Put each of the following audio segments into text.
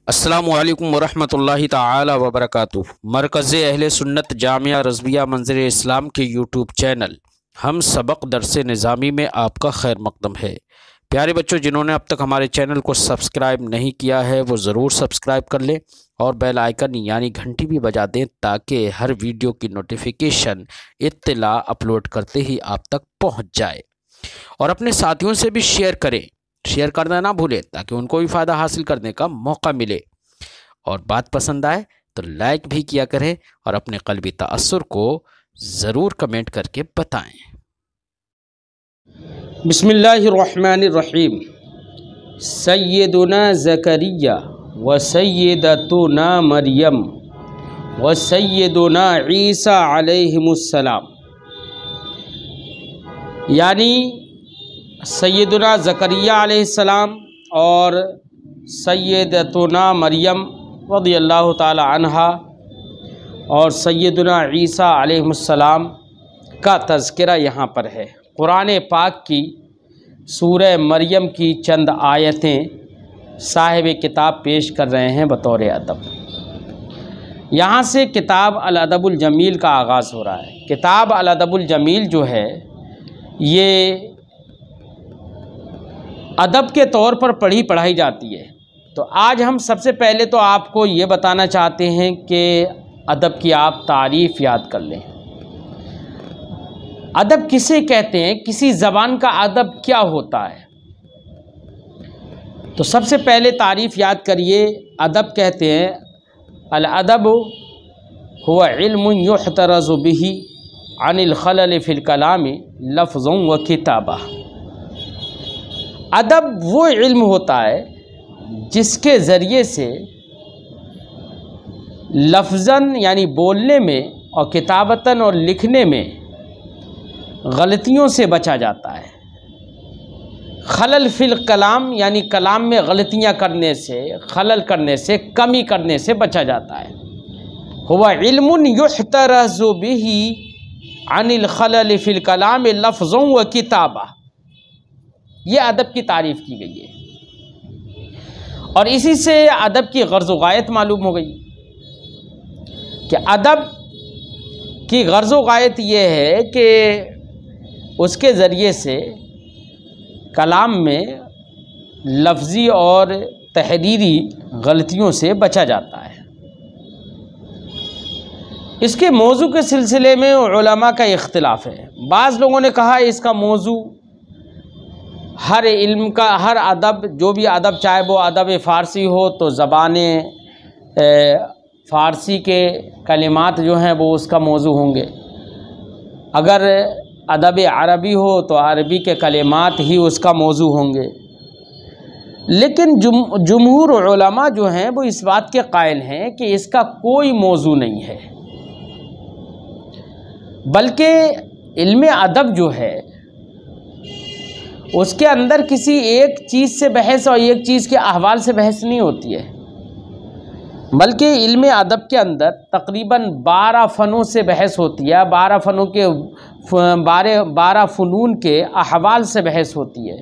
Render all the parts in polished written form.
अस्सलामुअलैकुम वरहमतुल्लाहि ताला वबरकातुह। मरकज़ अहले सुन्नत जामिया रज़विया मंज़िर इस्लाम के यूट्यूब चैनल हम सबक दरस निज़ामी में आपका खैर मक़दम है। प्यारे बच्चों, जिन्होंने अब तक हमारे चैनल को सब्सक्राइब नहीं किया है वो ज़रूर सब्सक्राइब कर लें और बेल आइकन यानी घंटी भी बजा दें ताकि हर वीडियो की नोटिफिकेशन इत्तला अपलोड करते ही आप तक पहुँच जाए। और अपने साथियों से भी शेयर करें, शेयर करना ना भूलें ताकि उनको भी फ़ायदा हासिल करने का मौका मिले। और बात पसंद आए तो लाइक भी किया करें और अपने क़ल्बी तअस्सुर को ज़रूर कमेंट करके बताएं। बिस्मिल्लाहिर्रहमानिर्रहीम। सय्यदुना ज़करिया व सय्यदतुना मरियम व सय्यदुना ईसा अलैहिमुस्सलाम, यानी सैयदुना ज़करिया अलैहिस्सलाम और सैयदतुना मरियम रज़ियल्लाहु ताला अन्हा और सैयदुना ईसा अलैहिस्सलाम का तज़किरा यहाँ पर है। कुरान पाक की सूरह मरियम की चंद आयतें साहिब किताब पेश कर रहे हैं बतौर अदब। यहाँ से किताब अल अदबुल जमील का आगाज़ हो रहा है। किताब अल अदबुल जमील जो है ये अदब के तौर पर पढ़ाई जाती है। तो आज हम सबसे पहले तो आपको ये बताना चाहते हैं कि अदब की आप तारीफ़ याद कर लें। अदब किसे कहते हैं, किसी ज़बान का अदब क्या होता है, तो सबसे पहले तारीफ़ याद करिए। अदब कहते हैं अल अदब हुवा इल्मुन युहतरज़ु बिही अनिल खलल फिल कलामी लफ्ज़ों व किताबा। अदब वो इल्म होता है जिसके ज़रिए से लफ्ज़न यानी बोलने में और किताबतन और लिखने में गलतियों से बचा जाता है। खलल फिल कलाम यानी कलाम में गलतियां करने से, खलल करने से, कमी करने से बचा जाता है। हुवा इल्मुन युहतरज़ु बिही अनिल खलल फिल कलाम लफ्ज़ों व किताबा। ये अदब की तारीफ़ की गई है और इसी से अदब की गर्ज़ व गायत मालूम हो गई कि अदब की गर्ज़ व गायत ये है कि उसके ज़रिए से कलाम में लफ्ज़ी और तहरीरी गलतियों से बचा जाता है। इसके मौजू के सिलसिले में उलमा का इख्तिलाफ है। बाज़ लोगों ने कहा इसका मौजू हर इल्म का, हर अदब, जो भी अदब, चाहे वो अदब फ़ारसी हो तो ज़बान फ़ारसी के कलिमात जो हैं वो उसका मौजू होंगे। अगर अदब अरबी हो तो अरबी के कलिमात ही उसका मौजू होंगे। लेकिन जुमहूर उलमा जो हैं वो इस बात के कायल हैं कि इसका कोई मौजू नहीं है, बल्कि इल्म अदब जो है उसके अंदर किसी एक चीज़ से बहस और एक चीज़ के अहवाल से बहस नहीं होती है, बल्कि इल्म अदब के अंदर तकरीबन 12 फ़नों से बहस होती है। 12 फ़नों के 12 फ़नून के अहवाल से बहस होती है।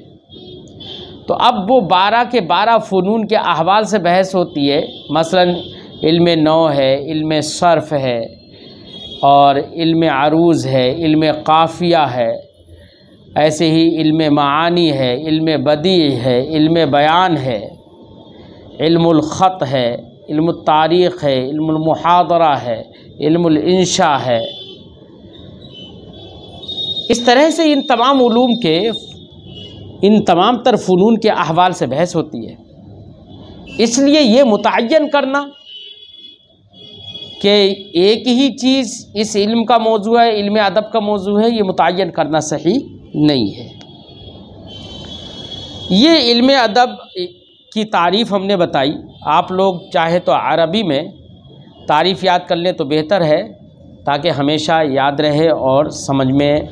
तो अब वो 12 के 12 फ़नून के अहवाल से बहस होती है। मसलन इल्म नौ है, इल्म सर्फ़ है और इल्म अरूज़ है, इल्म काफ़िया है, ऐसे ही इल्म मानी है, इल्म बदी है, इल्म बयान है, इल्मुल ख़त है, इल्मुल तारीख़ है, इल्मुल मुहादरा है, इल्मुल इंशा है। इस तरह से इन तमाम उलूम के, इन तमाम तर फ़नून के अहवाल से बहस होती है। इसलिए ये मुतय्यन करना कि एक ही चीज़ इस इल्म का मौजू है, इल्म अदब का मौजू है, ये मुतय्यन करना सही नहीं है। ये इल्म अदब की तारीफ़ हमने बताई। आप लोग चाहे तो अरबी में तारीफ़ याद कर लें तो बेहतर है, ताकि हमेशा याद रहे और समझ में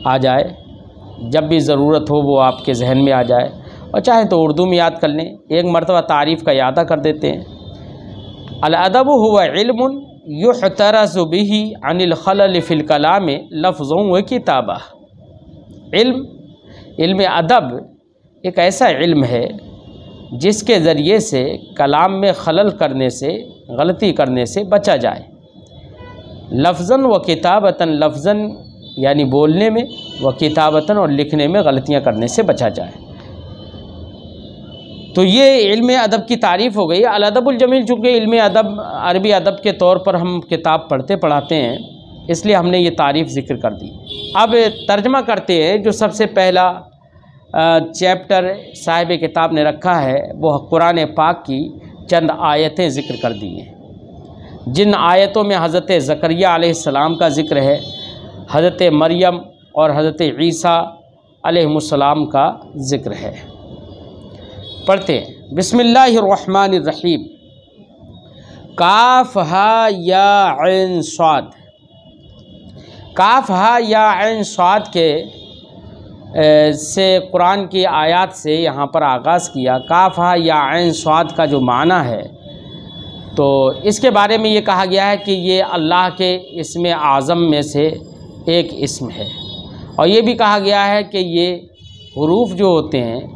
आ जाए, जब भी ज़रूरत हो वो आपके जहन में आ जाए। और चाहे तो उर्दू में याद कर लें। एक मरतबा तारीफ़ का यादा कर देते हैं। अल अदब हुवा इल्मुन युहतरज़ु बिही अनिल खलल फिल कलाम लफ्ज़ों व किताबा। इल्म अदब एक ऐसा इल्म है जिसके ज़रिए से कलाम में खलल करने से, गलती करने से बचा जाए। लफ्ज़न व किताबतन, लफ्ज़न यानी बोलने में, व किताबतन और लिखने में गलतियाँ करने से बचा जाए। तो ये इल्म अदब की तारीफ़ हो गई। अल अदबुल जमील, चूँकि इल्म अदब अरबी अदब के तौर पर हम किताब पढ़ाते हैं, इसलिए हमने ये तारीफ़ ज़िक्र कर दी। अब तर्जमा करते हैं। जो सबसे पहला चैप्टर साहिब किताब ने रखा है वो कुरान पाक की चंद आयतें ज़िक्र कर दी हैं, जिन आयतों में हज़रत ज़करिया अलैहिस्सलाम का ज़िक्र है, हज़रत मरियम और हज़रत ईसा अलैहिमुस्सलाम का ज़िक्र है। पढ़ते हैं। बिस्मिल्लाहिर्रहमानिर्रहीम। काफ हा या ऐन स्वाद। काफ हा या ऐन स्वाद के से कुरान की आयत से यहाँ पर आगाज़ किया। काफ हा या ऐन स्वाद का जो माना है, तो इसके बारे में ये कहा गया है कि ये अल्लाह के इस्म आज़म में से एक इस्म है, और ये भी कहा गया है कि ये हुरूफ जो होते हैं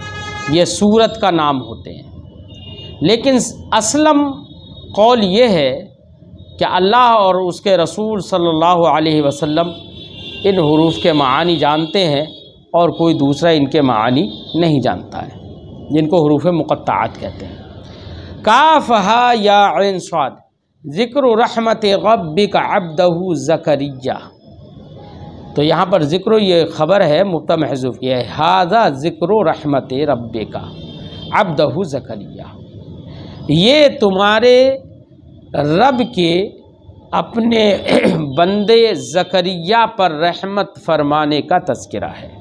ये सूरत का नाम होते हैं। लेकिन असलम कौल ये है कि अल्लाह और उसके रसूल सल्लल्लाहु अलैहि वसल्लम इन हुरूफ के मानी जानते हैं और कोई दूसरा इनके मानी नहीं जानता है, जिनको हुरूफ मुक़त्ताअत कहते हैं। काफ हा या ऐन स्वाद, ज़िक्र रहमत रब्बिक अब्दहु ज़करिया। तो यहाँ पर ज़िक्र ये ख़बर है, मुब्तदा महज़ूफ़ किया है। हाज़ा ज़िक्र रहमत रब्बिका अब्दहु ज़करिया, ये तुम्हारे रब के अपने बंदे ज़करिया पर रहमत फरमाने का तज़किरा है।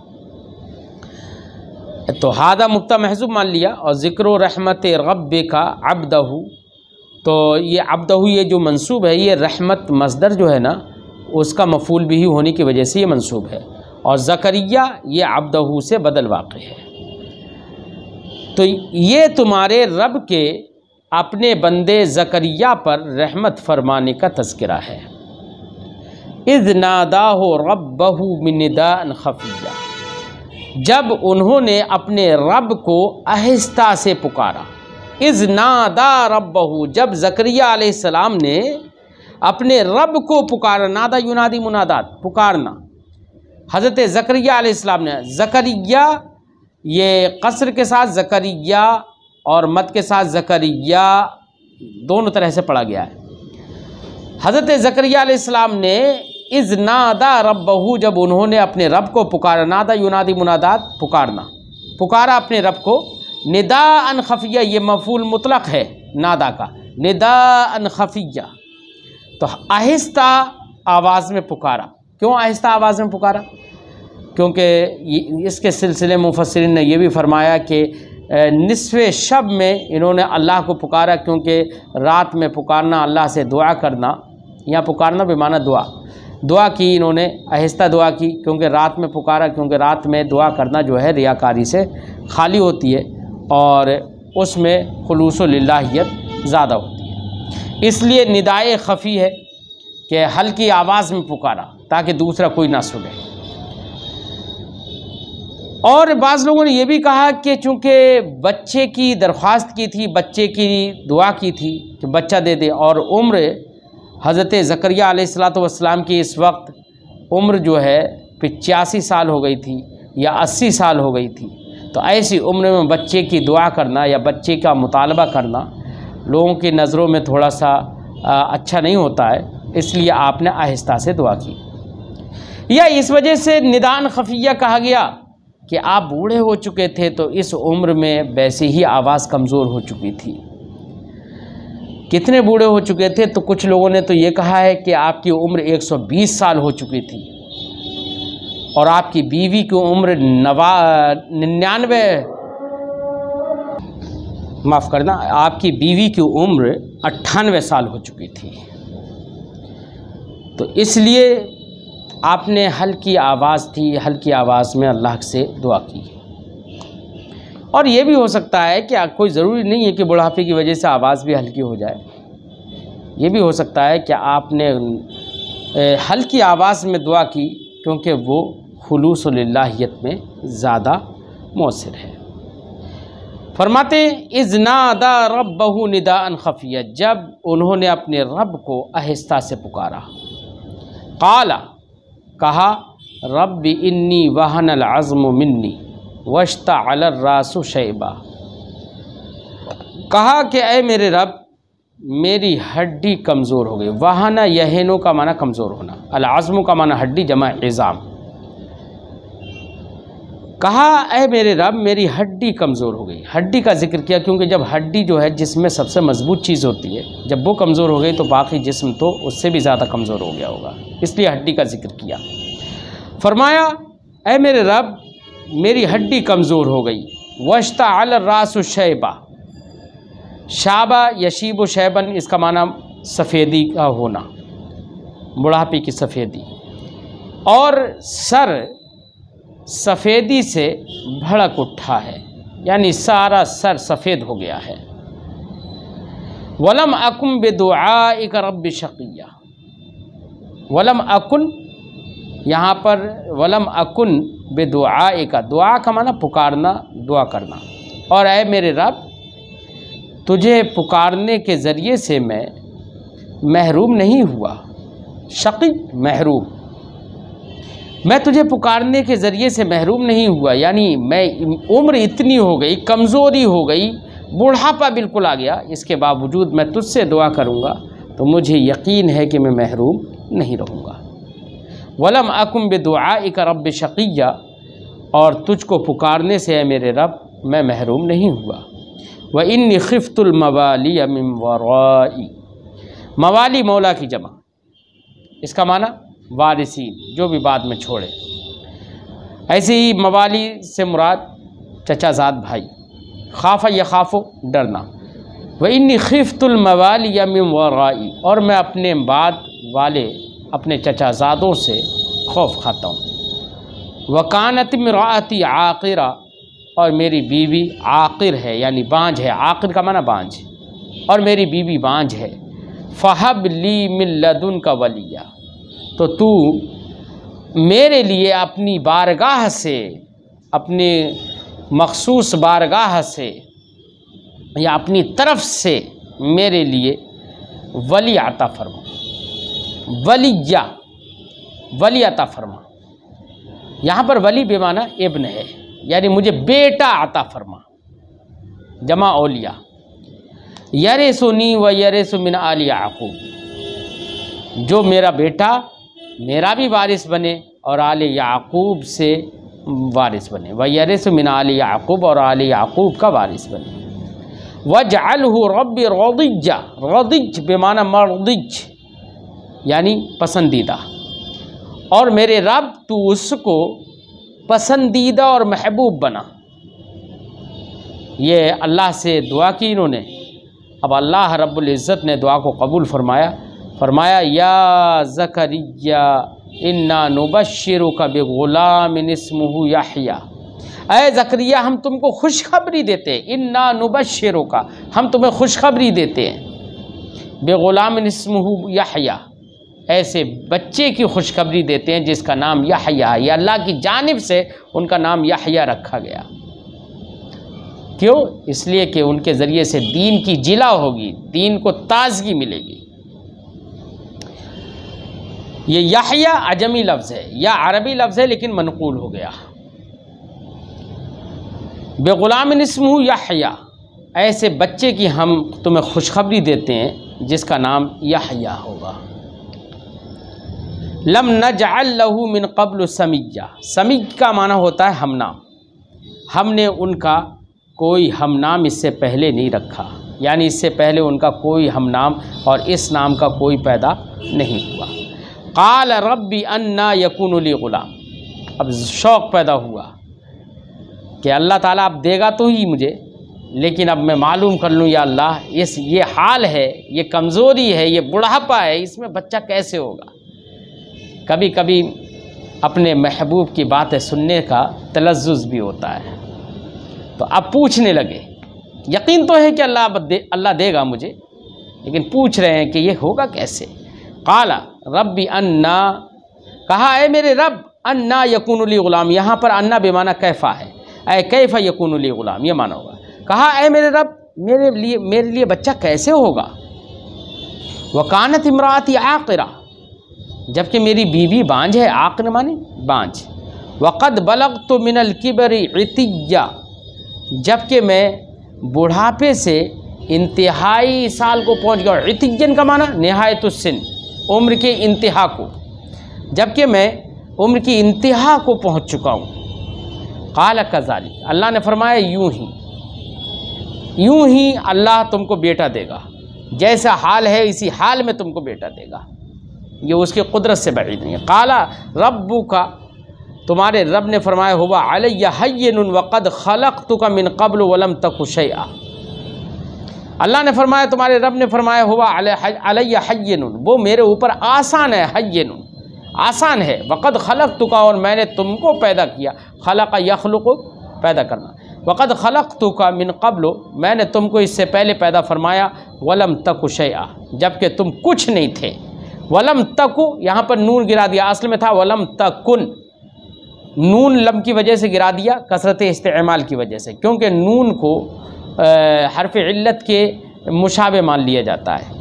तो हादा मुब्तदा महज़ूफ़ मान लिया, और ज़िक्र रहमत रब्बिका अब्दहु, तो ये अब्दहु ये जो मंसूब है, ये रहमत मस्दर जो है ना, उसका मफ़ूल भी होने की वजह से ये मंसूब है, और ज़करिया ये अब्दहु से बदल वाक़ है। तो ये तुम्हारे रब के अपने बंदे ज़करिया पर रहमत फरमाने का तज़किरा है। इज़ नादाहु रब्बहु मिन निदाअन खफ़िय्या, जब उन्होंने अपने रब को आहिस्ता से पुकारा। इज़ नादा रब्बहु, जब ज़करिया अलैहिस्सलाम ने अपने रब को पुकारा। नादा युनादी मुनादात, पुकारना। हज़रत ज़करिया अलैहिस्सलाम ने, ज़करिया ये कसर के साथ ज़करिया और मद के साथ ज़करिया दोनों तरह से पढ़ा गया है। हज़रत ज़करिया अलैहिस्सलाम ने इज़ नादा रब्बहु, जब उन्होंने अपने रब को पुकारा। नादा युनादी मुनादात, पुकारना, पुकारा अपने रब को। निदाअन खफ़िया, ये मफ़ूल मुतलक़ है नादा का, निदाअन खफ़िया, तो आहिस्ता आवाज़ में पुकारा। क्यों आहिस्ता आवाज़ में पुकारा? क्योंकि इसके सिलसिले मुफस्सिरीन ने यह भी फरमाया कि निस्फ़े शब में इन्होंने अल्लाह को पुकारा, क्योंकि रात में पुकारना, अल्लाह से दुआ करना, यहाँ पुकारना बेमाना दुआ की इन्होंने, आहिस्ता दुआ की, क्योंकि रात में पुकारा, क्योंकि रात में दुआ करना जो है रियाकारी से खाली होती है और उसमें खुलूसो लिल्लाहियत ज़्यादा होती है। इसलिए निदाए खफ़ी है कि हल्की आवाज़ में पुकारा ताकि दूसरा कोई ना सुने। और बाज़ लोगों ने यह भी कहा कि चूँकि बच्चे की दरख्वास्त की थी, बच्चे की दुआ की थी कि बच्चा दे दे, और उम्र हज़रत ज़करिया अलैहिस्सलातु वस्सलाम की इस वक्त उम्र जो है 85 साल हो गई थी या 80 साल हो गई थी। तो ऐसी उम्र में बच्चे की दुआ करना या बच्चे का मुतालबा करना लोगों की नज़रों में थोड़ा सा अच्छा नहीं होता है, इसलिए आपने आहिस्ता से दुआ की। या इस वजह से निदान खफ़िया कहा गया कि आप बूढ़े हो चुके थे, तो इस उम्र में वैसे ही आवाज़ कमज़ोर हो चुकी थी। कितने बूढ़े हो चुके थे? तो कुछ लोगों ने तो ये कहा है कि आपकी उम्र 120 साल हो चुकी थी और आपकी बीवी की उम्र 99, माफ़ करना, आपकी बीवी की उम्र 98 साल हो चुकी थी। तो इसलिए आपने हल्की आवाज़ थी, हल्की आवाज़ में अल्लाह से दुआ की। और ये भी हो सकता है कि कोई ज़रूरी नहीं है कि बुढ़ापे की वजह से आवाज़ भी हल्की हो जाए। ये भी हो सकता है कि आपने हल्की आवाज़ में दुआ की क्योंकि वो खुलूस लिल्लाहियत में ज़्यादा मौसर है। फरमाते इज़नादा रब्बहु निदाअन खफिया, जब उन्होंने अपने रब को आहिस्ता से पुकारा। काला, कहा, रब्बी इन्नी वहनल अज़्मु मिन्नी वश्तअलर रासु शैबा, कहा कि ऐ मेरे रब मेरी हड्डी कमज़ोर हो गई। वहना यहनो का माना कमज़ोर होना, अल अज़्मु का माना हड्डी जमा इज़ाम। कहा ऐ मेरे रब मेरी हड्डी कमज़ोर हो गई। हड्डी का जिक्र किया क्योंकि जब हड्डी जो है जिसमें सबसे मजबूत चीज़ होती है, जब वो कमज़ोर हो गई तो बाकी जिस्म तो उससे भी ज़्यादा कमज़ोर हो गया होगा, इसलिए हड्डी का जिक्र किया। फरमाया ऐ मेरे रब मेरी हड्डी कमज़ोर हो गई। वश्तअल रासु शैबा, शाबा यशीब शैबन, इसका माना सफ़ेदी का होना, बुढ़ापे की सफ़ेदी, और सर सफ़ेदी से भड़क उठा है, यानी सारा सर सफ़ेद हो गया है। वलम अकुन बिदुआइक रब्बि शक़िया, वलम अकुन, यहाँ पर वलम अकुन बिदुआइका, दुआ का माना पुकारना, दुआ करना, और ऐ मेरे रब तुझे पुकारने के ज़रिए से मैं महरूम नहीं हुआ। शक़ी महरूम, मैं तुझे पुकारने के ज़रिए से महरूम नहीं हुआ, यानी मैं उम्र इतनी हो गई, कमज़ोरी हो गई, बूढ़ापा बिल्कुल आ गया, इसके बावजूद मैं तुझसे दुआ करूँगा तो मुझे यकीन है कि मैं महरूम नहीं रहूँगा। वलम अकुम बिदुआइक रब्बि शक़िया, और तुझको पुकारने से है मेरे रब मैं महरूम नहीं हुआ। व इन्नी खिफ्तुल मवाली मिन वराई, मवाली मौला की जमा, इसका माना वारिसीन, जो भी बाद में छोड़े। ऐसे ही मवाली से मुराद चचाजाद भाई, खाफा या खाफो डरना। व इन्नी खिफ्तुल मवाली मिन वराई, और मैं अपने बाद वाले अपने चचाजादों से खौफ खाता हूँ। वकानत इम्राअती आक़िरा, और मेरी बीवी आक़िर है, यानी बांझ है, आक़िर का माना बांझ, और मेरी बीवी बांझ है। फ़हब ली मिन लदुनका वलिया, तो तू मेरे लिए अपनी बारगाह से, अपनी मखसूस बारगाह से या अपनी तरफ से मेरे लिए वली अता फरमा। वलिया, वली अता फरमा, यहाँ पर वली बेमाना इब्न है, यानी मुझे बेटा अता फरमा, जमा औलिया। यरिसुनी व यरिसु मिन आलि याक़ूब, जो मेरा बेटा मेरा भी वारिस बने और आले याक़ूब से वारिस बने। व यरिसु मिन आलि याक़ूब, और आले याक़ूब का वारिस बने। वजअलहु रब्बी रदिज्जा, रदिज बेमाना मर्दिज, यानी पसंदीदा, और मेरे रब तू उसको पसंदीदा और महबूब बना। ये अल्लाह से दुआ की इन्होंने। अब अल्लाह रब्बुल इज़्ज़त ने दुआ को कबूल फरमाया। फरमाया या ज़करिया इन्ना नुबश्शिरुका बिग़ुलामिन इस्मुहु यहया, ऐ ज़करिया हम तुमको खुशखबरी देते हैं, इन्ना नुबश्शिरुका हम तुम्हें खुशखबरी देते हैं, बिग़ुलामिन इस्मुहु यहया ऐसे बच्चे की खुशखबरी देते हैं जिसका नाम यहया है। अल्लाह की जानिब से उनका नाम यहया रखा गया। क्यों? इसलिए कि उनके ज़रिए से दीन की जिला होगी, दीन को ताज़गी मिलेगी। ये यहया अजमी लफ्ज़ है या अरबी लफ्ज़ है लेकिन मनकूल हो गया। बेग़ुलामिन इस्मुहु यहया, ऐसे बच्चे की हम तुम्हें खुशखबरी देते हैं जिसका नाम यहया होगा। लम नजअल लहू मिन क़ब्ल समिय्या, समिय्य का माना होता है हमनाम। हमने उनका कोई हमनाम इससे पहले नहीं रखा, यानी इससे पहले उनका कोई हमनाम और इस नाम का कोई पैदा नहीं हुआ। क़ाल रब्बी अन्ना यकूनु ली ग़ुलाम, अब शौक़ पैदा हुआ कि अल्लाह ताला अब देगा तो ही मुझे, लेकिन अब मैं मालूम कर लूँ या अल्लाह ये हाल है, ये कमज़ोरी है, ये बुढ़ापा है, इसमें बच्चा कैसे होगा। कभी कभी अपने महबूब की बातें सुनने का तलज़्ज़ुज़ भी होता है, तो अब पूछने लगे। यकीन तो है कि अल्लाह देगा मुझे, लेकिन पूछ रहे हैं कि ये होगा कैसे। क़ाला रब्बी अन्ना, कहा है मेरे रब, अन्ना यकूनु ली ग़ुलाम, यहाँ पर अन्ना बेमाना कैफ़ा है, ऐ कैफ़ा यकूनु ली ग़ुलाम ये माना होगा। कहा ऐ मेरे रब, मेरे लिए बच्चा कैसे होगा। वकानत इमराती आक़िरा, जबकि मेरी बीवी बांझ है। आक़िर माने बांझ। वक़द बलग़्तु मिनल किबरि इतिय्या, जबकि मैं बुढ़ापे से इंतहाई साल को पहुंच गया। इतियन का माना निहायतुस्सिन, उम्र के इंतहा को, जबकि मैं उम्र की इंतहा को पहुंच चुका हूँ। क़ाल कज़ालिक, अल्लाह ने फरमाया यूं ही अल्लाह तुमको बेटा देगा, जैसा हाल है इसी हाल में तुमको बेटा देगा। ये उसकी कुदरत से बाइद नहीं है। क़ाला रब्बुका, तुम्हारे रब ने फरमाया हुआ अलैया हय्यनुन वक़द खलक़तुका मिन क़ब्ल वलम तकु शैआ। अल्लाह ने फरमाया, तुम्हारे रब ने फरमाया हुआ अलैया हय्यनुन, वो मेरे ऊपर आसान है। हय्यनुन आसान है। वक़द खलक़तुका, और मैंने तुमको पैदा किया। खलक़ यख़लुक़ु पैदा करना। वक़द खलक़तुका मिन क़ब्ल, मैंने तुमको इससे पहले पैदा फरमाया। वलम तकु शैआ, जबकि तुम कुछ नहीं थे। वलम तकु यहाँ पर नून गिरा दिया, असल में था वलम तकुन। नून लम की वजह से गिरा दिया, कसरत इस्तेमाल की वजह से, क्योंकि नून को हर्फ इल्लत के मुशाबे मान लिया जाता है।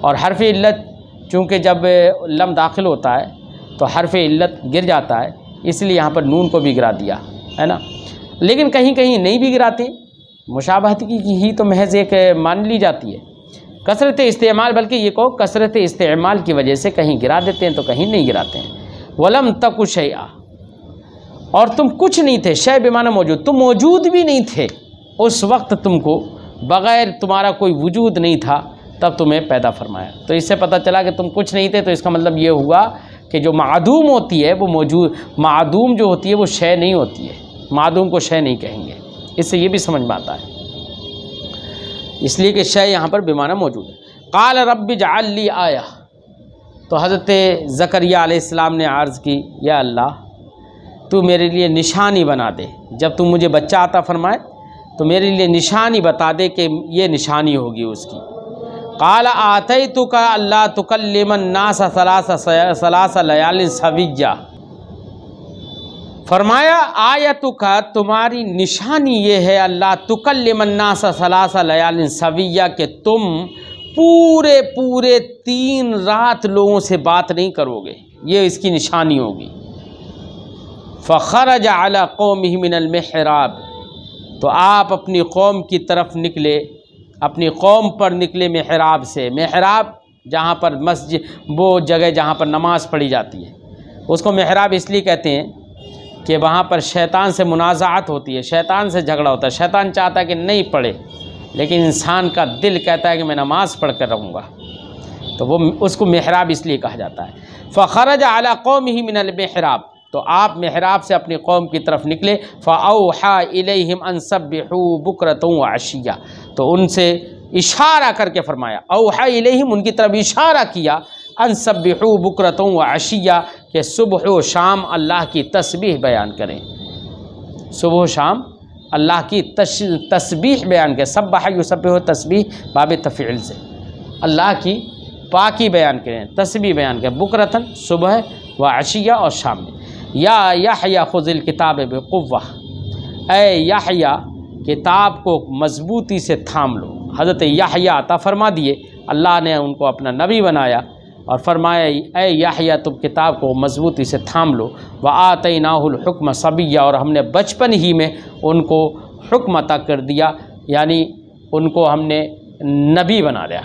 और हर्फ इल्लत चूँकि जब लम दाखिल होता है तो हर्फ इल्लत गिर जाता है, इसलिए यहाँ पर नून को भी गिरा दिया है ना। लेकिन कहीं कहीं नहीं भी गिराते, मुशाबहत की ही तो महज एक मान ली जाती है। कसरत इस्तेमाल, बल्कि ये कहो कसरत इस्तेमाल की वजह से कहीं गिरा देते हैं तो कहीं नहीं गिराते हैं। वलम तकु शैआ, और तुम कुछ नहीं थे। शय बेमाना मौजूद, तुम मौजूद भी नहीं थे उस वक्त, तुमको बग़ैर तुम्हारा कोई वजूद नहीं था, तब तुम्हें पैदा फरमाया। तो इससे पता चला कि तुम कुछ नहीं थे, तो इसका मतलब ये हुआ कि जो मादूम होती है वो मौजूद, मादूम जो होती है वो शय नहीं होती है। मादूम को शय नहीं कहेंगे, इससे ये भी समझ में आता है, इसलिए कि शय यहाँ पर बेमाना मौजूद है। क़ाल रब्बि जअल ली आया, तो हज़रत ज़करिया अलैहिस्सलाम ने अर्ज़ की, या अल्लाह तू मेरे लिए निशानी बना दे। जब तू मुझे बच्चा आता फरमाए तो मेरे लिए निशानी बता दे कि ये निशानी होगी उसकी। क़ाल आतैतुका अल्ला तुकल्लिमन नास सलासा लयालिन सविय्या, फरमाया आयतुका, तुम्हारी निशानी ये है अल्लाह तुकल्लिमन नास सलासा लयालिन सविय्या, कि तुम पूरे 3 रात लोगों से बात नहीं करोगे, ये इसकी निशानी होगी। फ़ख़रज अला क़ौमिही मिनल मिहराब, तो आप अपनी कौम की तरफ निकले, अपनी कौम पर निकले मिहराब से। मिहराब जहाँ पर मस्जिद, वो जगह जहाँ पर नमाज़ पढ़ी जाती है, उसको मिहराब इसलिए कहते हैं कि वहाँ पर शैतान से मुनाज़ात होती है, शैतान से झगड़ा होता है। शैतान चाहता है कि नहीं पढ़े, लेकिन इंसान का दिल कहता है कि मैं नमाज़ पढ़ कर रहूँगा, तो वो उसको मिहराब इसलिए कहा जाता है। फ़ख़रज अला क़ौमिही मिनल मिहराब, तो आप मिहराब से अपनी कौम की तरफ निकले। फ़अौहा इलैहिम अन सब्बिहू बुक्रतन व अशिय्या, तो उनसे इशारा करके फरमाया। औहा इलैहिम, उनकी तरफ इशारा किया। अन सब्बिहू बुक्रतन व अशिय्या, कि सुबह व शाम अल्लाह की तस्बीह बयान करें। सुबह शाम अल्लाह की तस्बीह बयान करें। सब्बह युसब्बिहु तस्बीह बाब तफ़ील से, अल्लाह की पाकी बयान करें, तस्बीह बयान करें। बुक्रतन सुबह व अशिय्या, और शाम में। या याहया खुज़िल किताब बिक़ुव्वा, ऐ याहया किताब को मजबूती से थाम लो। हज़रत याहया अता फरमा दिए, अल्लाह ने उनको अपना नबी बनाया और फरमाया ऐ याहया तुम किताब को मजबूती से थाम लो। व आतैनाहुल हुक्म सबिय्या, और हमने बचपन ही में उनको हुक्म अता कर दिया, यानी उनको हमने नबी बना लिया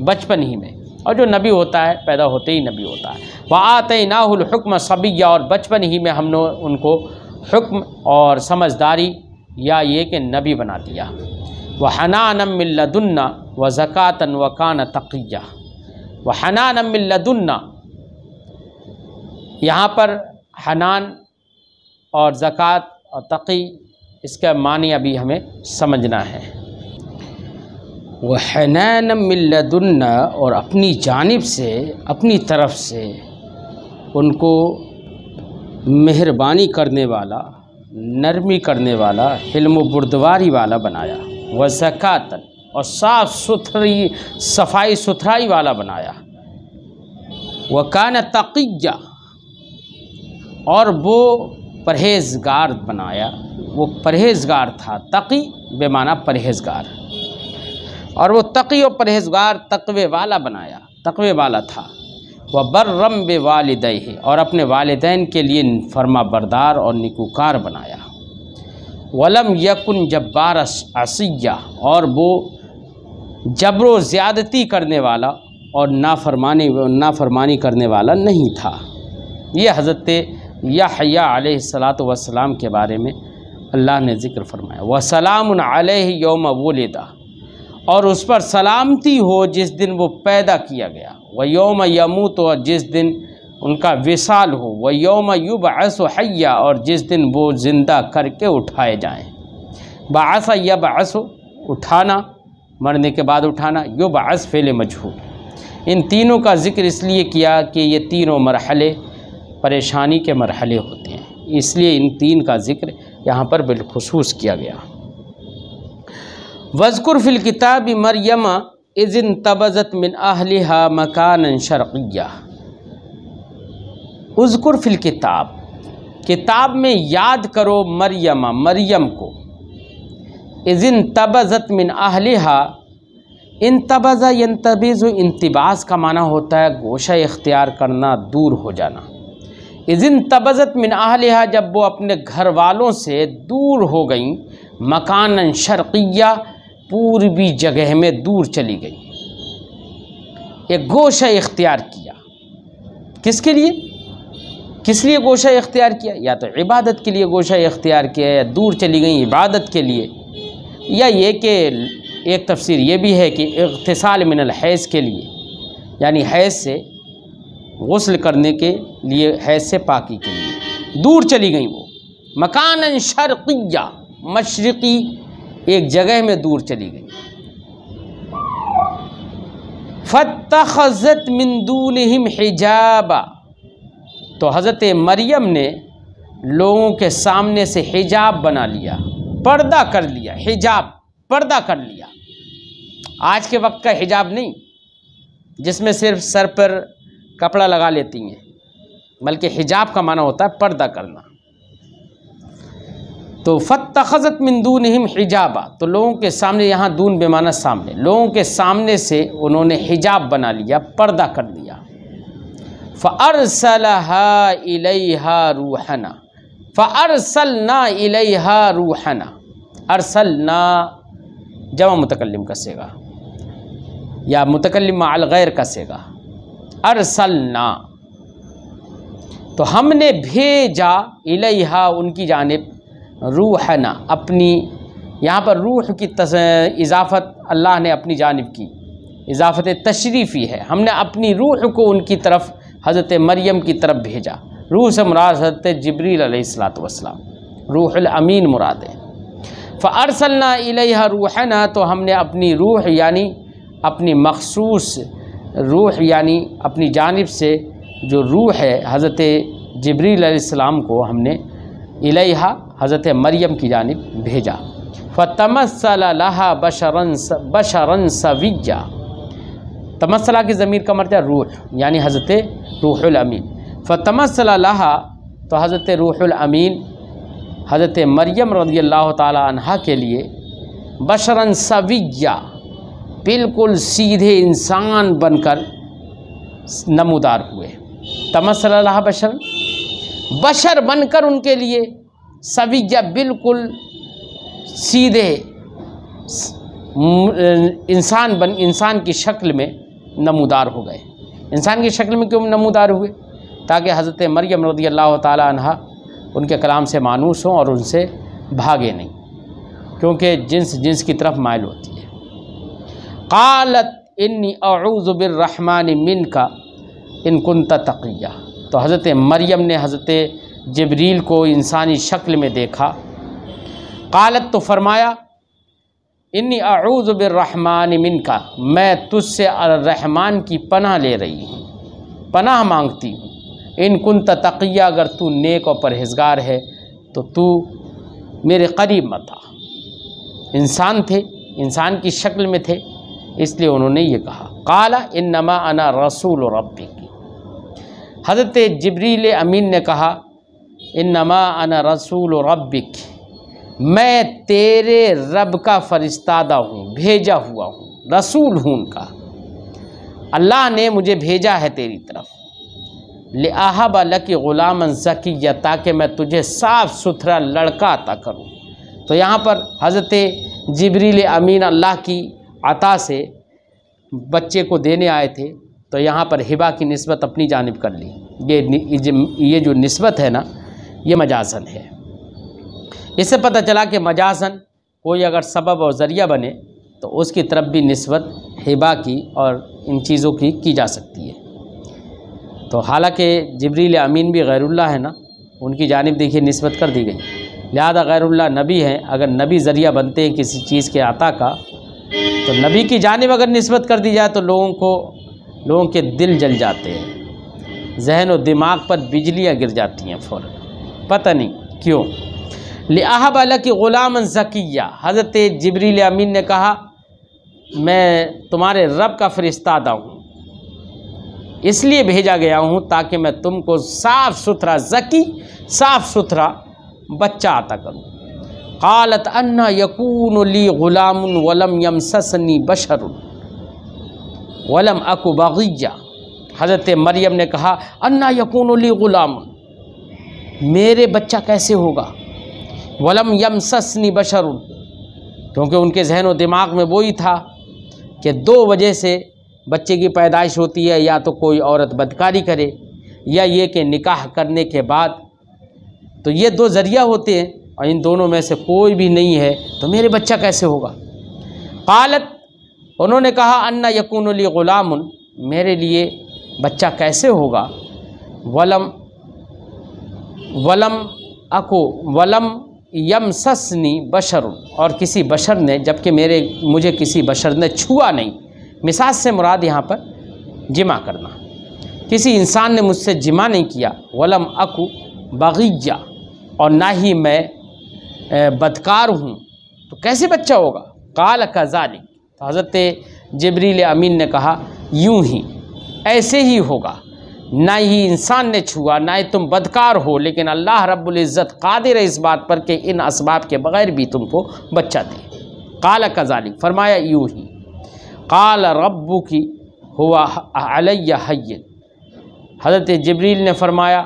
बचपन ही में। और जो नबी होता है पैदा होते ही नबी होता है। व आतैनाहुल हुक्म सबिय्या, और बचपन ही में हमने उनको हुक्म और समझदारी या ये कि नबी बना दिया। व हनानम मिन लदुन्ना व ज़कातन व कान तक़िय्या। व हनानम मिन लदुन्ना, यहाँ पर हनान और ज़कात और तक़ी, इसका मानी अभी हमें समझना है। व हनानम मिन लदुन्ना, और अपनी जानिब से, अपनी तरफ से उनको मेहरबानी करने वाला, नरमी करने वाला, हिल्म बुर्दवारी वाला बनाया। व ज़कातन, और साफ़ सुथरी सफाई सुथराई वाला बनाया। व कान तक़िय्या, और वो परहेज़गार बनाया। वो परहेज़गार था। तकी बेमाना परहेज़गार, और वो तकी और परहेज़गार तक़वे वाला बनाया, तक़वे वाला था। वह बर्रम बे वालिदैहि, और अपने वालिदैन के लिए फरमा बरदार और निकूकार बनाया। वलम यकुन जब्बार असिया, और वो जबरो ज़्यादती करने वाला और नाफरमानी करने वाला नहीं था। ये हज़रत यहया अलैहिस्सलातु वस्सलाम के बारे में अल्लाह ने ज़िक्र फरमाया। व सलामुन अलैहि यौम वुलिदा, और उस पर सलामती हो जिस दिन वो पैदा किया गया। व यौम यमूत, और जिस दिन उनका विसाल हो। व यौम युबअसु हय्या, और जिस दिन वो ज़िंदा करके उठाए जाएं। बाअस यबअसु, उठाना, मरने के बाद उठाना। युबअस फ़ेल मजहूल। इन तीनों का ज़िक्र इसलिए किया कि ये तीनों मरहले परेशानी के मरहले होते हैं, इसलिए इन तीन का ज़िक्र यहाँ पर बिलखुसूस किया गया। वज़कुर फ़िल किताब मरियम इज़िन तबज़त मिन अहलिहा मकानन शर्क़िय्या। उज़कुर फ़िल किताब, किताब में याद करो मरियम को। इज़िन तबज़त मिन अहलिहा, इंतबज़ा यंतबिज़ु, इंतिबास का माना होता है गोशा इख्तियार करना, दूर हो जाना। इज़िन तबज़त मिन अहलिहा, जब वो अपने घर वालों से दूर हो गई। मकानन शर्क़िय्या, पूर्वी जगह में दूर चली गई। एक गोशा इख्तियार किया, किसके लिए, किस लिए गोशा इख्तियार किया? या तो इबादत के लिए गोशा इख्तियार किया, या दूर चली गई इबादत के लिए, या ये कि एक तफसीर ये भी है कि इग़्तिसाल मिनल हैज़ के लिए, यानी हैज़ से गुस्ल करने के लिए, हैज़ से पाकी के लिए दूर चली गई वो। मकानन शर्क़िय्या, मशरिक़ी एक जगह में दूर चली गई। फ़त्तख़ज़त मिन दूनिहिम हिजाबा, तो हज़रत मरियम ने लोगों के सामने से हिजाब बना लिया, पर्दा कर लिया। हिजाब, पर्दा कर लिया। आज के वक्त का हिजाब नहीं, जिसमें सिर्फ सर पर कपड़ा लगा लेती हैं, बल्कि हिजाब का माना होता है पर्दा करना। तो फ़त्तख़ज़त मिन दूनिहिम हिजाबा, तो लोगों के सामने, यहाँ दून बेमाना सामने, लोगों के सामने से उन्होंने हिजाब बना लिया, पर्दा कर दिया। फ़अरसलहा इलैहा रूहना, फ़अरसलना इलैहा रूहना। अरसलना जमा मुतकल्लिम का सेगा, या मुतकल्लिम मअल गैर का सेगा। अरसलना, तो हमने भेजा, इलैहा उनकी जानिब, रूहना अपनी, यहाँ पर रूह की इजाफ़त अल्लाह ने अपनी जानिब की, इजाफ़त तशरीफ़ी है। हमने अपनी रूह को उनकी तरफ, हज़रत मरियम की तरफ भेजा। रूह से मुराद हज़रत जिब्रील अलैहिस्सलातु वस्सलाम, रूहुल अमीन मुराद है। फ़अरसलना इलैहा रूहना, तो हमने अपनी रूह यानी अपनी मखसूस रूह यानी अपनी जानिब से जो रूह है हज़रत जिब्रील अलैहिस्सलाम को हमने इलैहा हज़रत मरियम की जानिब भेजा। फ़तमस्सला लहा बशरन सविय्या, तमस्सला की ज़मीर का मर्जा रूह यानी हज़रत रूहुल अमीन। फ़तमस्सला लहा, तो हज़रत रूहुल अमीन हज़रत मरियम रज़ियल्लाहु ताला अन्हा के लिए बशरन सविय्या, बिल्कुल सीधे इंसान बनकर नमूदार हुए। तमस्सला लहा बशरन, बशर बनकर उनके लिए, सविय्या बिल्कुल सीधे इंसान की शक्ल में नमूदार हो गए। इंसान की शक्ल में क्यों नमूदार हुए? ताकि हज़रत मरियम रज़ियल्लाहु ताला अन्हा उनके कलाम से मानूस हों और उनसे भागे नहीं, क्योंकि जिन्स की तरफ माइल होती है। क़ालत इन्नी अऊज़ु बिर्रहमानि मिनका इन कुन्ता तक़िया, तो हज़रत मरियम ने हज़रत जिब्रील को इंसानी शक्ल में देखा। क़ालत, तो फरमाया, इन्नी अऊज़ु बिर्रहमानि मिनका, मैं तुझसे अर्रहमान की पनाह ले रही हूँ, पनाह मांगती हूँ। इन कुन्ता तक़िया, अगर तू नेक और परहेज़गार है तो तू मेरे करीब मत आ। इंसान थे, इंसान की शक्ल में थे, इसलिए उन्होंने ये कहा। क़ाला इन्नमा अना रसूल रब्बिक, हज़रत जिब्रील अमीन ने कहा, इन्नमा अना रसूल रब्बिक, मैं तेरे रब का फरिश्तादा हूँ, भेजा हुआ हूँ, रसूल हूँ उनका। अल्लाह ने मुझे भेजा है तेरी तरफ। लिअहब लकी गुलामन ज़किय्या, ताकि मैं तुझे साफ़ सुथरा लड़का अता करूँ। तो यहाँ पर हज़रत जिब्रील अमीन अल्लाह की अता से बच्चे को देने आए थे, तो यहाँ पर हिबा की निस्बत अपनी जानिब कर ली। ये जो निस्बत है ना, ये मजाज़न है। इससे पता चला कि मजाज़न कोई अगर सबब और ज़रिया बने तो उसकी तरफ भी निस्बत हिबा की और इन चीज़ों की जा सकती है। तो हालांकि जिब्रील अमीन भी गैरुल्लाह है ना, उनकी जानिब देखिए निस्बत कर दी गई। लिहाजा गैरुल्लाह नबी हैं, अगर नबी ज़रिया बनते हैं किसी चीज़ के आता का, तो नबी की जानिब अगर निस्बत कर दी जाए तो लोगों के दिल जल जाते हैं, जहन और दिमाग पर बिजलियाँ गिर जाती हैं फ़ौरन, पता नहीं क्यों। लिअहब लकी गुलामन ज़किय्या, हज़रत जिब्रील अमीन ने कहा मैं तुम्हारे रब का फरिश्तादा हूँ, इसलिए भेजा गया हूँ ताकि मैं तुमको साफ़ सुथरा ज़की, साफ़ सुथरा बच्चा अता करूँ। क़ालत अन्ना यकूनु ली गुलामुन वलम यमससनी बशरुन वलम अकु बग़िय्या। हज़रत मरियम ने कहा अन्ना यकूनु ली गुलामुन, मेरे बच्चा कैसे होगा, वलम यमससनी बशरुन, क्योंकि उनके जहन और दिमाग में वही था कि दो वजह से बच्चे की पैदाइश होती है, या तो कोई औरत बदकारी करे, या ये कि निकाह करने के बाद, तो ये दो ज़रिया होते हैं और इन दोनों में से कोई भी नहीं है, तो मेरे बच्चा कैसे होगा। क़ालत, उन्होंने कहा अन्ना यकूनु ली गुलामुन, मेरे लिए बच्चा कैसे होगा, वलम यमससनी बशरुन, और किसी बशर ने, जबकि मुझे किसी बशर ने छुआ नहीं। मिसाज से मुराद यहाँ पर जिमा करना, किसी इंसान ने मुझसे जिमा नहीं किया। वलम अकु बग़िय्या, और ना ही मैं बदकार हूँ, तो कैसे बच्चा होगा। क़ाल कज़ालिक, तो हज़रत जिब्रील अमीन ने कहा यूँ ही, ऐसे ही होगा, ना ही इंसान ने छुआ, ना ही तुम बदकार हो, लेकिन अल्लाह रब्बुल इज़्ज़त क़ादिर है इस बात पर कि इन असबाब के बग़ैर भी तुमको बच्चा दे। क़ाल कज़ालिक, फरमाया यूँ ही। क़ाल रब्बुकी हुवा अलय्या हय्यिन, हज़रत जिब्रील ने फरमाया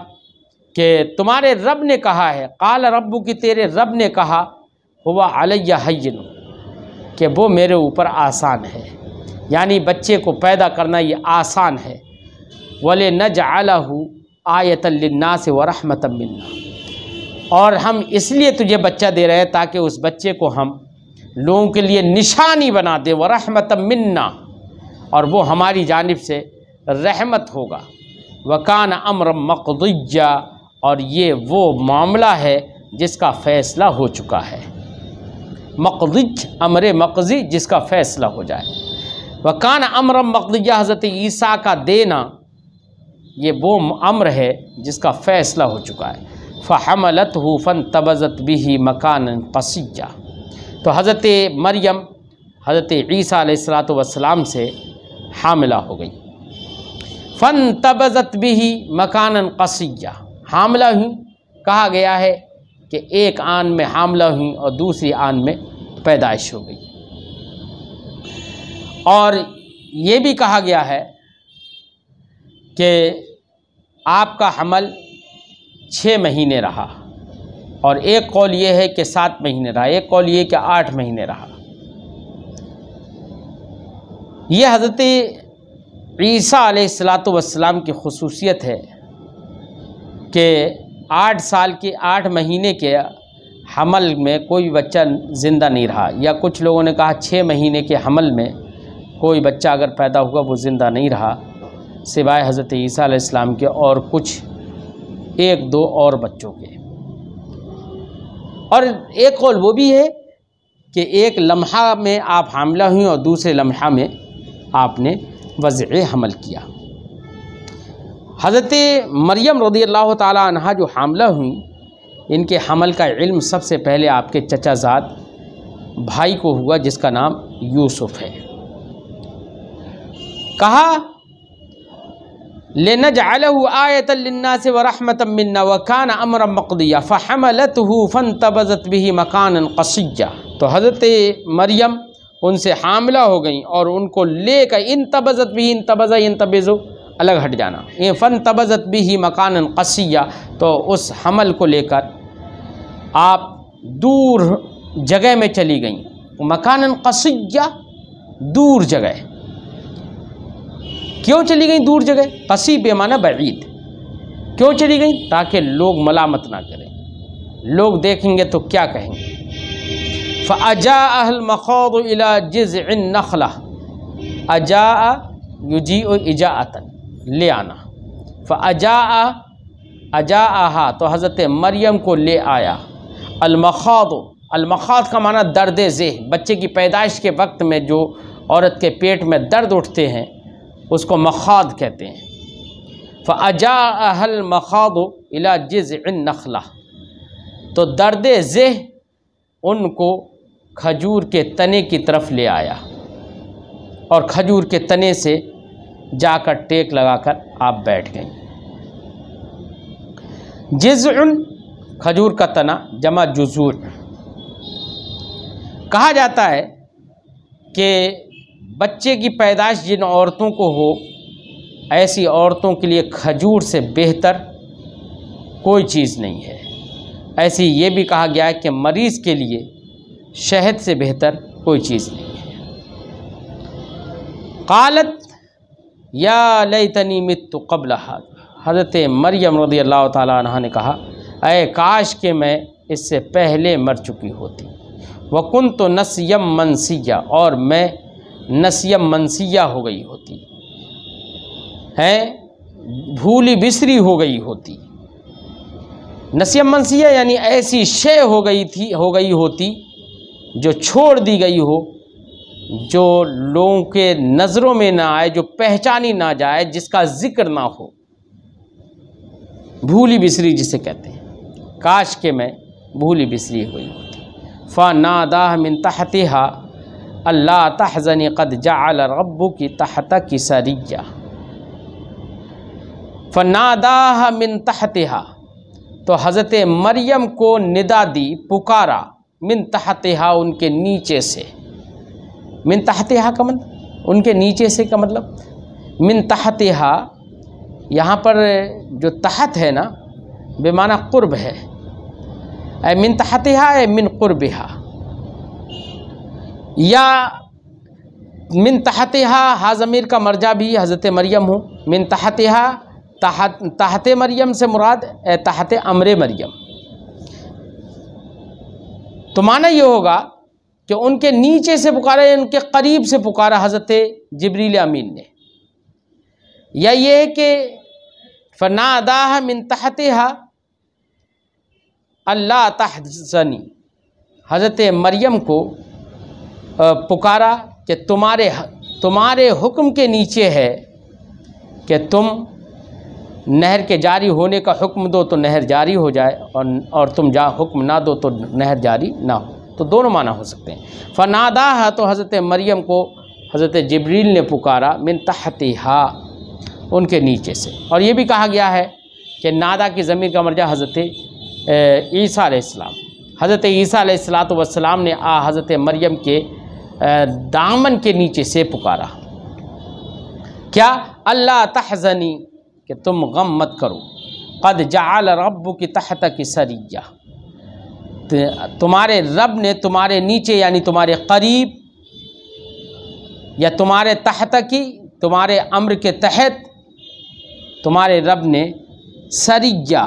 कि तुम्हारे रब ने कहा है, क़ाल रब्बुकी, तेरे रब ने कहा, हुवा अलय्या हय्यिन, कि वो मेरे ऊपर आसान है, यानी बच्चे को पैदा करना ये आसान है। वले नजअलहु आयतन लिन्नास व रहमतम मिन्ना, और हम इसलिए तुझे बच्चा दे रहे हैं ताकि उस बच्चे को हम लोगों के लिए निशानी बना दे, व रहमतम मिन्ना, और वो हमारी जानिब से रहमत होगा। वकान अम्र मक़दिय्या, और ये वो मामला है जिसका फ़ैसला हो चुका है। मक़दिय, अम्र मक़ज़ी, जिसका फ़ैसला हो जाए। वकान अम्र मक़दिय्या, हज़रत ईसा का देना ये वो अम्र है जिसका फ़ैसला हो चुका है। फ़हमलतहु फ़न्तबज़त बिही मकानन क़सिय्या, तो हज़रत मरियम हज़रत ईसा अलैहिस्सलातु वस्सलाम से हामिला हो गई। फ़न्तबज़त बिही मकानन क़सिय्या, हामिला हुई, कहा गया है कि एक आन में हामिला हुई और दूसरी आन में पैदाइश हो गई। और ये भी कहा गया है कि आपका हमल 6 महीने रहा, और एक कौल ये है कि 7 महीने रहा, एक कौल ये कि 8 महीने रहा। ये हज़रत ईसा अलैहिस्सलातु वस्सलाम की खुसूसियत है कि 8 साल के 8 महीने के हमल में कोई बच्चा ज़िंदा नहीं रहा, या कुछ लोगों ने कहा 6 महीने के हमल में कोई बच्चा अगर पैदा हुआ वो ज़िंदा नहीं रहा, सिवाय हज़रत ईसा अलैहिस्सलाम के और कुछ 1-2 और बच्चों के। और एक कौल वो भी है कि एक लम्हा में आप हामिला हुई और दूसरे लम्हा में आपने वज़्अ हमल किया। हज़रत मरियम रज़ियल्लाहु ताला अन्हा जो हामिला हुई, इनके हमल का इल्म सबसे पहले आपके चचाज़ाद भाई को हुआ जिसका नाम यूसुफ है। कहा लिनजअलहु आयतन लिन्नासि व रहमतम मिन्ना व कान अमरन मक़दिया फ़हमलतहु फ़ंतबज़त बिही मकानन क़सिय्या। तो हज़रत मरियम उनसे हामिला हो गई और उनको लेकर इंतबज़त बिही, इंतबज़ा इंतबज़ो अलग हट जाना, ये फ़ंतबज़त बिही मकानन क़सिय्या, तो उस हमल को लेकर आप दूर जगह में चली गई। मकानन क़सिय्या, दूर जगह। क्यों चली गई दूर जगह? क़सी बेमाना बईद। क्यों चली गई? ताकि लोग मलामत ना करें, लोग देखेंगे तो क्या कहेंगे। फ़अजाअहल मख़ादु इला जिज़इन नख़ला, अजाअ युजीउ इजाअतन, ले आना। अजाअहा, तो हज़रत मरियम को ले आया। अलमख़ादु, अलमख़ाद का माना दर्द ज़ेह, बच्चे की पैदाइश के वक्त में जो औरत के पेट में दर्द उठते हैं उसको मख़ाद कहते हैं। फ़अजाअहल मख़ादु इला जिज़इन नख़ला, तो दर्द ज़ेह उनको खजूर के तने की तरफ ले आया और खजूर के तने से जाकर टेक लगाकर आप बैठ गई। जिज़उन, खजूर का तना, जमा जुज़ूर। कहा जाता है कि बच्चे की पैदाइश जिन औरतों को हो, ऐसी औरतों के लिए खजूर से बेहतर कोई चीज़ नहीं है। ऐसे ये भी कहा गया है कि मरीज़ के लिए शहद से बेहतर कोई चीज़ नहीं है। क़ालत या लैतनी मित्तु क़ब्ल हाज़ा, हज़रत मरियम रज़ियल्लाहु ताला अन्हा ने कहा, ऐ काश के मैं इससे पहले मर चुकी होती। व कुन्तु नस्यम मनसिया, और मैं नस्यम मनसिया हो गई होती है, भूली बिसरी हो गई होती। नस्यम मनसिया यानी ऐसी शय हो गई होती जो छोड़ दी गई हो, जो लोगों के नज़रों में ना आए, जो पहचानी ना जाए, जिसका जिक्र ना हो। भूली बिसरी जिसे कहते हैं। काश के मैं भूली बिसरी हुई होती। फ़नादाह मिन तहतिहा अल्ला तहज़नी क़द जअल रब्बुकी तहतकी सरिय्या। फ़नादाह मिन तहतिहा, तो हज़रत मरियम को निदा दी, पुकारा, मिन तहतिहा, उनके नीचे से। मिन तहतिहा का मतलब उनके नीचे से का मतलब, मिन तहतिहा यहाँ पर जो तहत है ना बेमाना कुर्ब है। मिन तहतिहा है मिन कुर्बिहा, या मिन तहतिहा हा ज़मीर का मर्जा भी हज़रत मरियम हो। मिन तहतिहा, तहत मरियम से मुराद तहत अमरे मरियम। तो माना ये होगा कि उनके नीचे से पुकारा, उनके करीब से पुकारा हज़रत जिब्रील अमीन ने। या ये है कि फ़नादाह मिन तहतिहा अल्ला तहज़नी, हज़रत मरियम को पुकारा कि तुम्हारे हुक्म के नीचे है कि तुम नहर के जारी होने का हुक्म दो तो नहर जारी हो जाए, और तुम हुक्म ना दो तो नहर जारी ना हो। तो दोनों माना हो सकते हैं। फ़नादाह, तो हज़रत मरियम को हज़रत जिब्रील ने पुकारा, मिन तहतिहा, उनके नीचे से। और ये भी कहा गया है कि नादा की ज़मीर का मर्जा हज़रत ईसा अलैहिस्सलाम, हज़रत ईसा अलैहिस्सलाम ने हज़रत मरियम के दामन के नीचे से पुकारा। क्या? अल्लाह तहज़नी, कि तुम गम मत करो, क़द जअल रब्बुकी तहतकी सरिय्या, तुम्हारे रब ने तुम्हारे नीचे यानी तुम्हारे करीब, या तुम्हारे तहतकी, तुम्हारे अम्र के तहत तुम्हारे रब ने सरिय्या,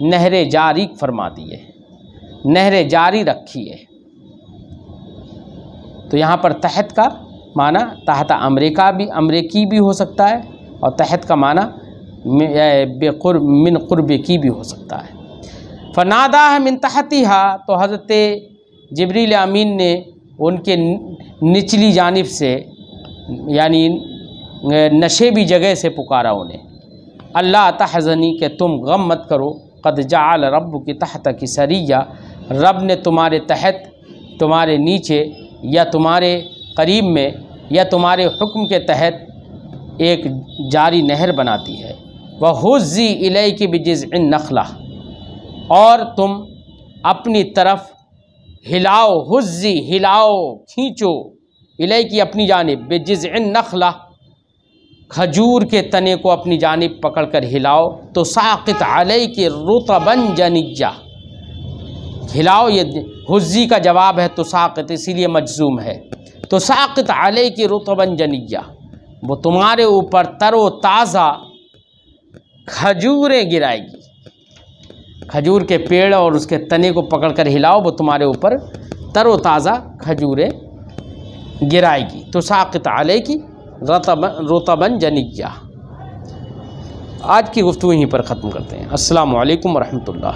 नहरें जारी फरमा दी है, नहरें जारी रखी है। तो यहाँ पर तहत का माना तहत अमरीका भी, अमरीकी भी हो सकता है, और तहत का माना बेक़ुर्ब, मिन क़ुर्ब की भी हो सकता है। फ़नादाह मिन तहतिहा, तो हज़रत जिब्रील अमीन ने उनके निचली जानिब से यानी नशेबी जगह से पुकारा उन्हें। अल्लाह तहज़नी, के तुम गम मत करो, क़द जअल रब्बुकी तहतकी सरिय्या, रब ने तुम्हारे तहत, तुम्हारे नीचे, या तुम्हारे करीब में, या तुम्हारे हुक्म के तहत एक जारी नहर बनाती है। व हुज़्ज़ी इलैकी बिजिज़्इन नखला, और तुम अपनी तरफ हिलाओ, हुज़्ज़ी हिलाओ, खींचो, इलैकी अपनी जानिब, बिजिज़्इन नखला खजूर के तने को अपनी जानिब पकड़ कर हिलाओ, तो साक़ित अलैकी रुतबन जनिय्या, हिलाओ, ये हुज़्ज़ी का जवाब है तो साक़ित, इसीलिए मजज़ूम है। तो साक़ित अलैकी रुतबन जनिय्या, वो तुम्हारे ऊपर तरो ताज़ा खजूरें गिराएगी। खजूर के पेड़ और उसके तने को पकड़कर हिलाओ, वो तुम्हारे ऊपर तरो ताज़ा खजूरें गिराएगी। तो साक़ित अलैकी रुतबन जनिय्या। आज की गुफ्तगू यहीं पर ख़त्म करते हैं। अस्सलामु अलैकुम व रहमतुल्लाह।